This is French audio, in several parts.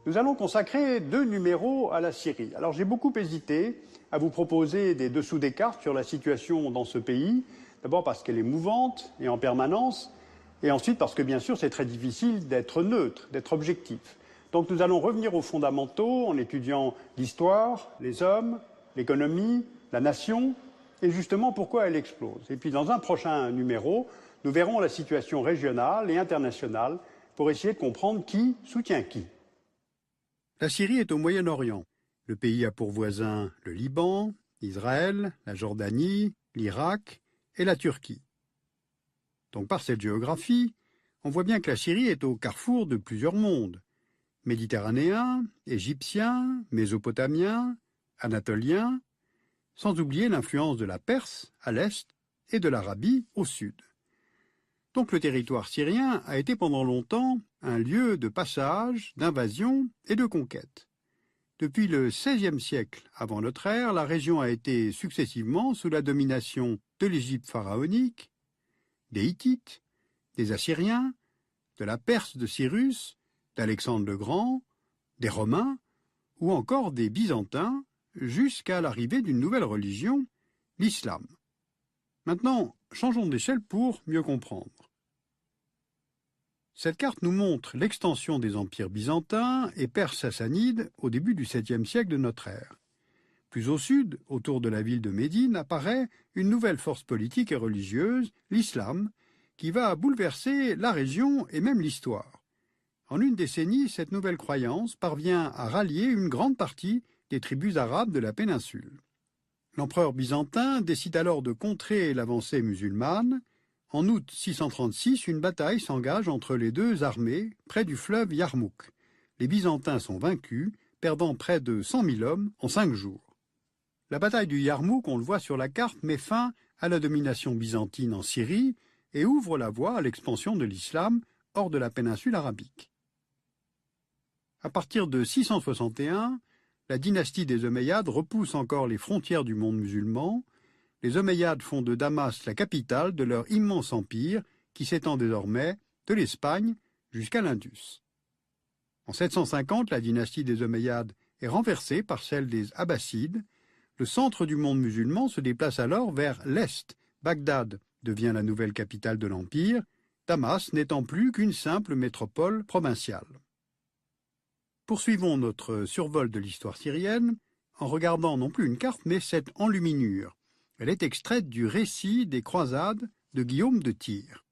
Nous allons consacrer 2 numéros à la Syrie. Alors j'ai beaucoup hésité à vous proposer des dessous des cartes sur la situation dans ce pays, d'abord parce qu'elle est mouvante et en permanence, et ensuite parce que bien sûr c'est très difficile d'être neutre, d'être objectif. Donc nous allons revenir aux fondamentaux en étudiant l'histoire, les hommes, l'économie, la nation, et justement pourquoi elle explose. Et puis dans un prochain numéro, nous verrons la situation régionale et internationale pour essayer de comprendre qui soutient qui. La Syrie est au Moyen-Orient. Le pays a pour voisins le Liban, Israël, la Jordanie, l'Irak et la Turquie. Donc par cette géographie, on voit bien que la Syrie est au carrefour de plusieurs mondes. Méditerranéen, égyptien, mésopotamien, anatolien, sans oublier l'influence de la Perse à l'est et de l'Arabie au sud. Donc le territoire syrien a été pendant longtemps un lieu de passage, d'invasion et de conquête. Depuis le XVIe siècle avant notre ère, la région a été successivement sous la domination de l'Égypte pharaonique, des Hittites, des Assyriens, de la Perse de Cyrus, d'Alexandre le Grand, des Romains ou encore des Byzantins, jusqu'à l'arrivée d'une nouvelle religion, l'islam. Maintenant, changeons d'échelle pour mieux comprendre. Cette carte nous montre l'extension des empires byzantins et perses sassanides au début du 7e siècle de notre ère. Plus au sud, autour de la ville de Médine, apparaît une nouvelle force politique et religieuse, l'islam, qui va bouleverser la région et même l'histoire. En une décennie, cette nouvelle croyance parvient à rallier une grande partie des tribus arabes de la péninsule. L'empereur byzantin décide alors de contrer l'avancée musulmane. En août 636, une bataille s'engage entre les deux armées près du fleuve Yarmouk. Les Byzantins sont vaincus, perdant près de 100 000 hommes en 5 jours. La bataille du Yarmouk, on le voit sur la carte, met fin à la domination byzantine en Syrie et ouvre la voie à l'expansion de l'islam hors de la péninsule arabique. À partir de 661, la dynastie des Omeyyades repousse encore les frontières du monde musulman. Les Omeyyades font de Damas la capitale de leur immense empire qui s'étend désormais de l'Espagne jusqu'à l'Indus. En 750, la dynastie des Omeyyades est renversée par celle des Abbassides. Le centre du monde musulman se déplace alors vers l'est. Bagdad devient la nouvelle capitale de l'empire, Damas n'étant plus qu'une simple métropole provinciale. Poursuivons notre survol de l'histoire syrienne en regardant non plus une carte mais cette enluminure. Elle est extraite du récit des croisades de Guillaume de Tyr.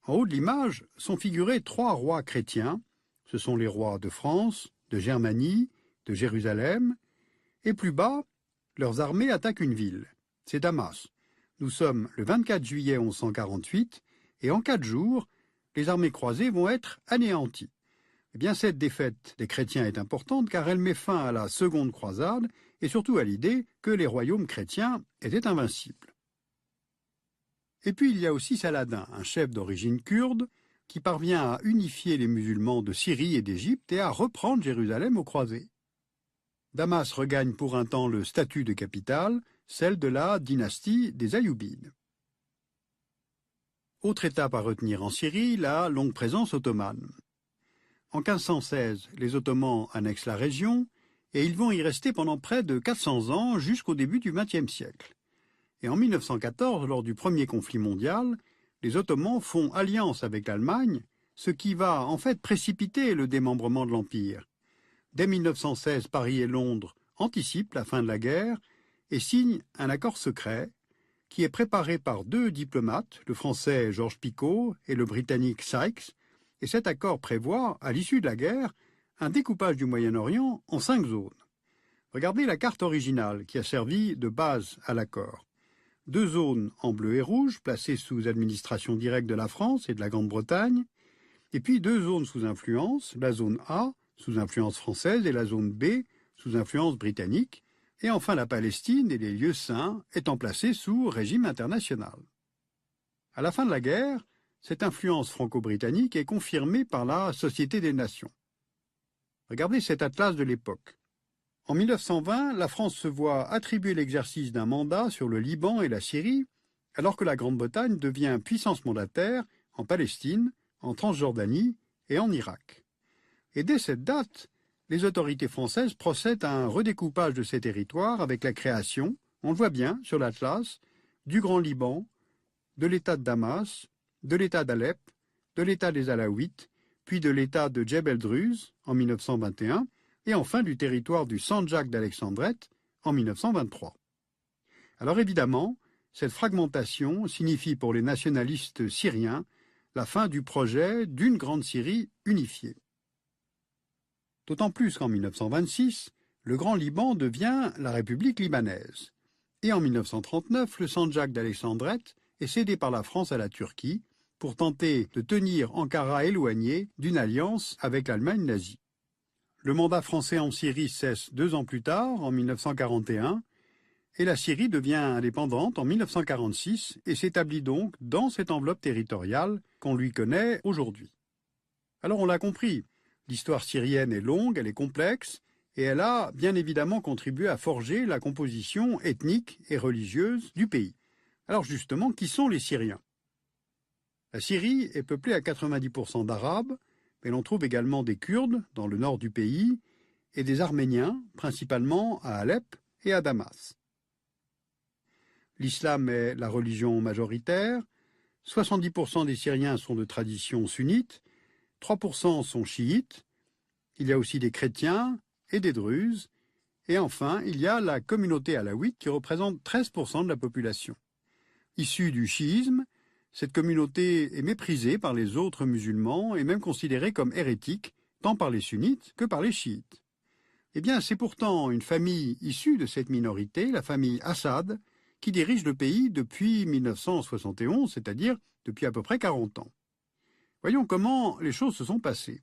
En haut de l'image sont figurés 3 rois chrétiens. Ce sont les rois de France, de Germanie, de Jérusalem. Et plus bas, leurs armées attaquent une ville. C'est Damas. Nous sommes le 24 juillet 1148 et en 4 jours, les armées croisées vont être anéanties. Eh bien, cette défaite des chrétiens est importante car elle met fin à la seconde croisade et surtout à l'idée que les royaumes chrétiens étaient invincibles. Et puis il y a aussi Saladin, un chef d'origine kurde, qui parvient à unifier les musulmans de Syrie et d'Égypte et à reprendre Jérusalem aux croisés. Damas regagne pour un temps le statut de capitale, celle de la dynastie des Ayyoubides. Autre étape à retenir en Syrie, la longue présence ottomane. En 1516, les Ottomans annexent la région et ils vont y rester pendant près de 400 ans jusqu'au début du XXe siècle. Et en 1914, lors du premier conflit mondial, les Ottomans font alliance avec l'Allemagne, ce qui va en fait précipiter le démembrement de l'Empire. Dès 1916, Paris et Londres anticipent la fin de la guerre et signent un accord secret qui est préparé par 2 diplomates, le français Georges Picot et le britannique Sykes, et cet accord prévoit, à l'issue de la guerre, un découpage du Moyen-Orient en 5 zones. Regardez la carte originale qui a servi de base à l'accord. 2 zones en bleu et rouge, placées sous administration directe de la France et de la Grande-Bretagne, et puis 2 zones sous influence, la zone A, sous influence française, et la zone B, sous influence britannique, et enfin la Palestine et les lieux saints étant placés sous régime international. À la fin de la guerre, cette influence franco-britannique est confirmée par la Société des Nations. Regardez cet atlas de l'époque. En 1920, la France se voit attribuer l'exercice d'un mandat sur le Liban et la Syrie, alors que la Grande-Bretagne devient puissance mandataire en Palestine, en Transjordanie et en Irak. Et dès cette date, les autorités françaises procèdent à un redécoupage de ces territoires avec la création, on le voit bien sur l'Atlas, du Grand Liban, de l'État de Damas, de l'État d'Alep, de l'État des Alaouites, puis de l'État de Djebel Druze en 1921, et enfin du territoire du Sandjak d'Alexandrette en 1923. Alors évidemment, cette fragmentation signifie pour les nationalistes syriens la fin du projet d'une grande Syrie unifiée. D'autant plus qu'en 1926, le Grand Liban devient la République libanaise. Et en 1939, le Sandjak d'Alexandrette est cédé par la France à la Turquie pour tenter de tenir Ankara éloigné d'une alliance avec l'Allemagne nazie. Le mandat français en Syrie cesse 2 ans plus tard, en 1941, et la Syrie devient indépendante en 1946 et s'établit donc dans cette enveloppe territoriale qu'on lui connaît aujourd'hui. Alors on l'a compris, l'histoire syrienne est longue, elle est complexe, et elle a bien évidemment contribué à forger la composition ethnique et religieuse du pays. Alors justement, qui sont les Syriens? La Syrie est peuplée à 90% d'Arabes, mais l'on trouve également des Kurdes dans le nord du pays et des Arméniens, principalement à Alep et à Damas. L'islam est la religion majoritaire, 70% des Syriens sont de tradition sunnite, 3% sont chiites, il y a aussi des chrétiens et des druzes, et enfin il y a la communauté alaouite qui représente 13% de la population. Issue du chiisme, cette communauté est méprisée par les autres musulmans et même considérée comme hérétique, tant par les sunnites que par les chiites. Eh bien, c'est pourtant une famille issue de cette minorité, la famille Assad, qui dirige le pays depuis 1971, c'est-à-dire depuis à peu près 40 ans. Voyons comment les choses se sont passées.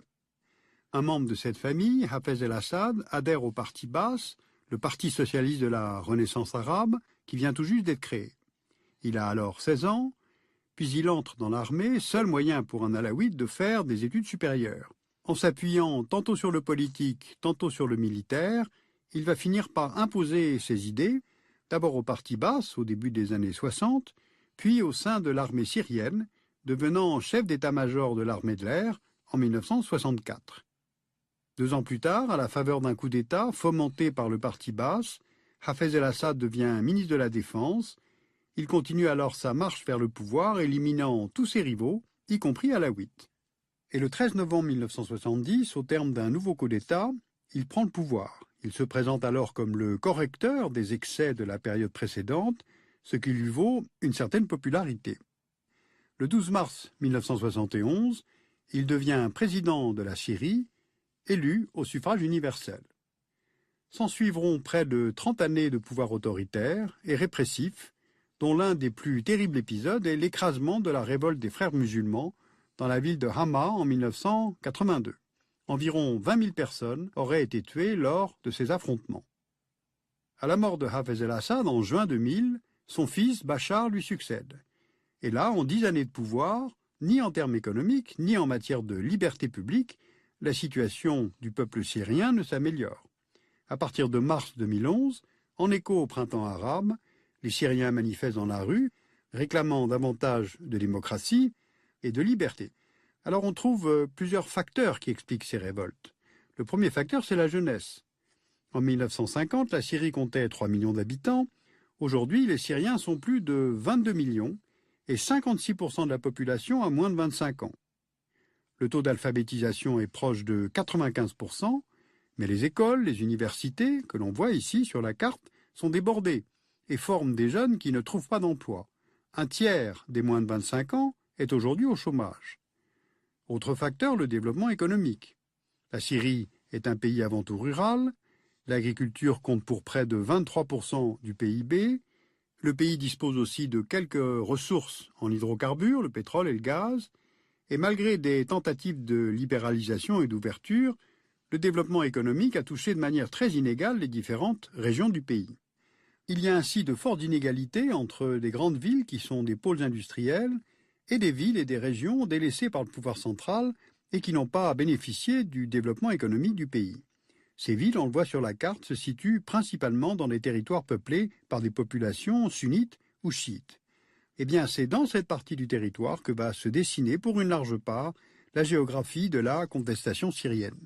Un membre de cette famille, Hafez el-Assad, adhère au parti Baas, le Parti socialiste de la Renaissance arabe, qui vient tout juste d'être créé. Il a alors 16 ans, puis il entre dans l'armée, seul moyen pour un alaouite de faire des études supérieures. En s'appuyant tantôt sur le politique, tantôt sur le militaire, il va finir par imposer ses idées, d'abord au parti Baas au début des années 60, puis au sein de l'armée syrienne, devenant chef d'état-major de l'armée de l'air en 1964. 2 ans plus tard, à la faveur d'un coup d'État fomenté par le parti Baas, Hafez el-Assad devient ministre de la Défense. Il continue alors sa marche vers le pouvoir, éliminant tous ses rivaux, y compris alaouites. Et le 13 novembre 1970, au terme d'un nouveau coup d'État, il prend le pouvoir. Il se présente alors comme le correcteur des excès de la période précédente, ce qui lui vaut une certaine popularité. Le 12 mars 1971, il devient président de la Syrie, élu au suffrage universel. S'ensuivront près de 30 années de pouvoir autoritaire et répressif, dont l'un des plus terribles épisodes est l'écrasement de la révolte des frères musulmans dans la ville de Hama en 1982. Environ 20 000 personnes auraient été tuées lors de ces affrontements. À la mort de Hafez el-Assad en juin 2000, son fils Bachar lui succède. Et là, en 10 années de pouvoir, ni en termes économiques, ni en matière de liberté publique, la situation du peuple syrien ne s'améliore. À partir de mars 2011, en écho au printemps arabe, les Syriens manifestent dans la rue, réclamant davantage de démocratie et de liberté. Alors on trouve plusieurs facteurs qui expliquent ces révoltes. Le premier facteur, c'est la jeunesse. En 1950, la Syrie comptait 3 millions d'habitants. Aujourd'hui, les Syriens sont plus de 22 millions et 56% de la population a moins de 25 ans. Le taux d'alphabétisation est proche de 95%, mais les écoles, les universités, que l'on voit ici sur la carte, sont débordées et forment des jeunes qui ne trouvent pas d'emploi. Un tiers des moins de 25 ans est aujourd'hui au chômage. Autre facteur, le développement économique. La Syrie est un pays avant tout rural, l'agriculture compte pour près de 23% du PIB, le pays dispose aussi de quelques ressources en hydrocarbures, le pétrole et le gaz, et malgré des tentatives de libéralisation et d'ouverture, le développement économique a touché de manière très inégale les différentes régions du pays. Il y a ainsi de fortes inégalités entre des grandes villes qui sont des pôles industriels et des villes et des régions délaissées par le pouvoir central et qui n'ont pas bénéficié du développement économique du pays. Ces villes, on le voit sur la carte, se situent principalement dans les territoires peuplés par des populations sunnites ou chiites. Eh bien, c'est dans cette partie du territoire que va se dessiner pour une large part la géographie de la contestation syrienne.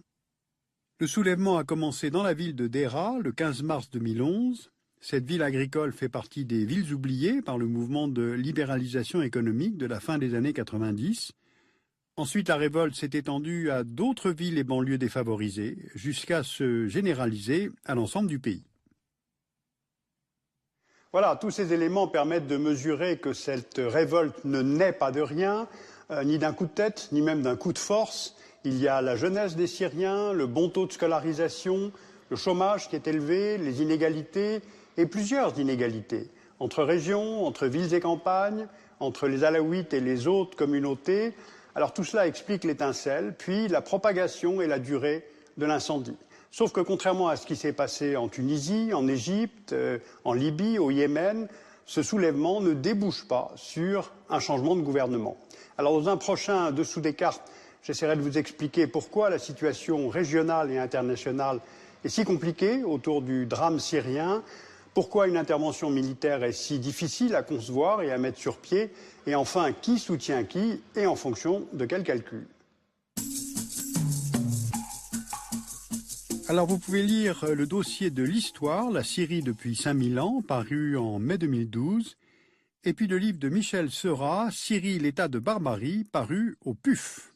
Le soulèvement a commencé dans la ville de Deraa le 15 mars 2011. Cette ville agricole fait partie des villes oubliées par le mouvement de libéralisation économique de la fin des années 90. Ensuite, la révolte s'est étendue à d'autres villes et banlieues défavorisées, jusqu'à se généraliser à l'ensemble du pays. Voilà, tous ces éléments permettent de mesurer que cette révolte ne naît pas de rien, ni d'un coup de tête, ni même d'un coup de force. Il y a la jeunesse des Syriens, le bon taux de scolarisation, le chômage qui est élevé, les inégalités, et plusieurs inégalités, entre régions, entre villes et campagnes, entre les Alaouites et les autres communautés. Alors tout cela explique l'étincelle, puis la propagation et la durée de l'incendie. Sauf que contrairement à ce qui s'est passé en Tunisie, en Égypte, en Libye, au Yémen, ce soulèvement ne débouche pas sur un changement de gouvernement. Alors dans un prochain dessous des cartes, j'essaierai de vous expliquer pourquoi la situation régionale et internationale est si compliquée autour du drame syrien, pourquoi une intervention militaire est si difficile à concevoir et à mettre sur pied, et enfin qui soutient qui et en fonction de quel calcul. Alors vous pouvez lire le dossier de l'histoire, la Syrie depuis 5000 ans, paru en mai 2012, et puis le livre de Michel Seurat, Syrie, l'état de barbarie, paru au PUF.